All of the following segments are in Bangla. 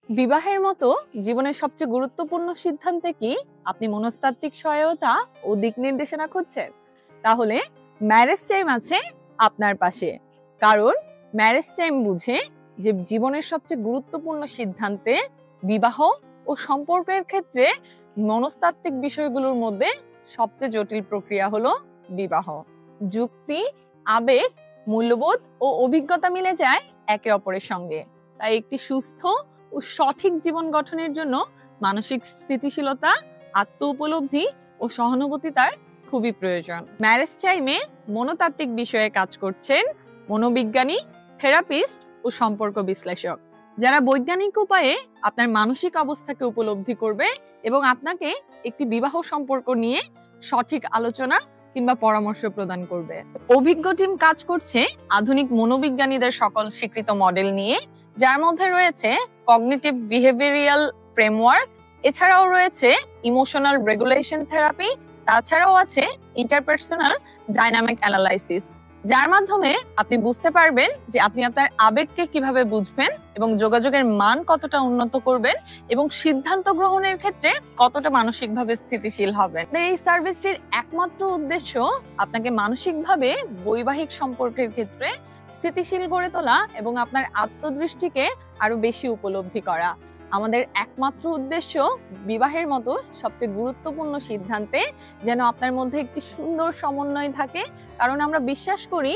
বিবাহের মতো জীবনের সবচেয়ে গুরুত্বপূর্ণ সিদ্ধান্তে কি আপনি মনস্তাত্ত্বিক সহায়তা ও দিক নির্দেশনা খুঁজছেন? তাহলে ম্যারেজ টাইম আছে আপনার পাশে। কারণ ম্যারেজ টাইম বুঝে যে জীবনের সবচেয়ে গুরুত্বপূর্ণ সিদ্ধান্তে বিবাহ ও সম্পর্কের ক্ষেত্রে মনস্তাত্ত্বিক বিষয়গুলোর মধ্যে সবচেয়ে জটিল প্রক্রিয়া হলো বিবাহ। যুক্তি, আবেগ, মূল্যবোধ ও অভিজ্ঞতা মিলে যায় একে অপরের সঙ্গে। তাই একটি সুস্থ ও সঠিক জীবন গঠনের জন্য মানসিক স্থিতিশীলতা, আত্ম উপলব্ধি ও সহানুভূতিতার খুবই প্রয়োজন। ম্যারেজ টাইমে মনোতাত্ত্বিক বিষয়ে কাজ করছেন মনোবিজ্ঞানী, থেরাপিস্ট ও সম্পর্ক বিশ্লেষক, যারা বৈজ্ঞানিক উপায়ে আপনার মানসিক অবস্থাকে উপলব্ধি করবে এবং আপনাকে একটি বিবাহ সম্পর্ক নিয়ে সঠিক আলোচনা কিংবা পরামর্শ প্রদান করবে। অভিজ্ঞ টিম কাজ করছে আধুনিক মনোবিজ্ঞানীদের সকল স্বীকৃত মডেল নিয়ে, যার মধ্যে রয়েছে কগনিটিভ বিহেভিয়ারাল ফ্রেমওয়ার্ক, এছাড়াও রয়েছে ইমোশনাল রেগুলেশন থেরাপি, তাছাড়াও আছে ইন্টারপার্সোনাল ডাইনামিক অ্যানালাইসিস, যার মাধ্যমে আপনি বুঝতে পারবেন যে আপনি আপনার আবেগকে কিভাবে বুঝবেন এবং যোগাযোগের মান কতটা উন্নত করবেন এবং সিদ্ধান্ত গ্রহণের ক্ষেত্রে কতটা মানসিকভাবে স্থিতিশীল হবেন। এই সার্ভিসটির একমাত্র উদ্দেশ্য আপনাকে মানসিকভাবে বৈবাহিক সম্পর্কের ক্ষেত্রে স্থিতিশীল গড়ে তোলা এবং আপনার আত্মদৃষ্টিকে আরো বেশি উপলব্ধি করা। আমাদের একমাত্র উদ্দেশ্য বিবাহের মতো সবচেয়ে গুরুত্বপূর্ণ সিদ্ধান্তে যেন আপনার মধ্যে একটি সুন্দর সমন্বয় থাকে, কারণ আমরা বিশ্বাস করি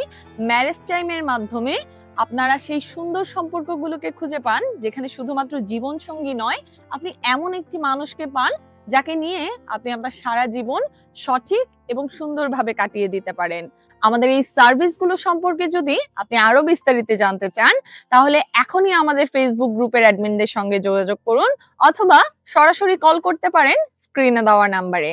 ম্যারেজ টাইমের মাধ্যমে আপনারা সেই সুন্দর সম্পর্কগুলোকে খুঁজে পান যেখানে শুধুমাত্র জীবন সঙ্গী নয়, আপনি এমন একটি মানুষকে পান যাকে নিয়ে আপনি আপনার সারা জীবন সঠিক এবং সুন্দরভাবে কাটিয়ে দিতে পারেন। আমাদের এই সার্ভিসগুলো সম্পর্কে যদি আপনি আরো বিস্তারিত জানতে চান, তাহলে এখনই আমাদের ফেসবুক গ্রুপের অ্যাডমিনদের সঙ্গে যোগাযোগ করুন অথবা সরাসরি কল করতে পারেন স্ক্রিনে দেওয়া নাম্বারে।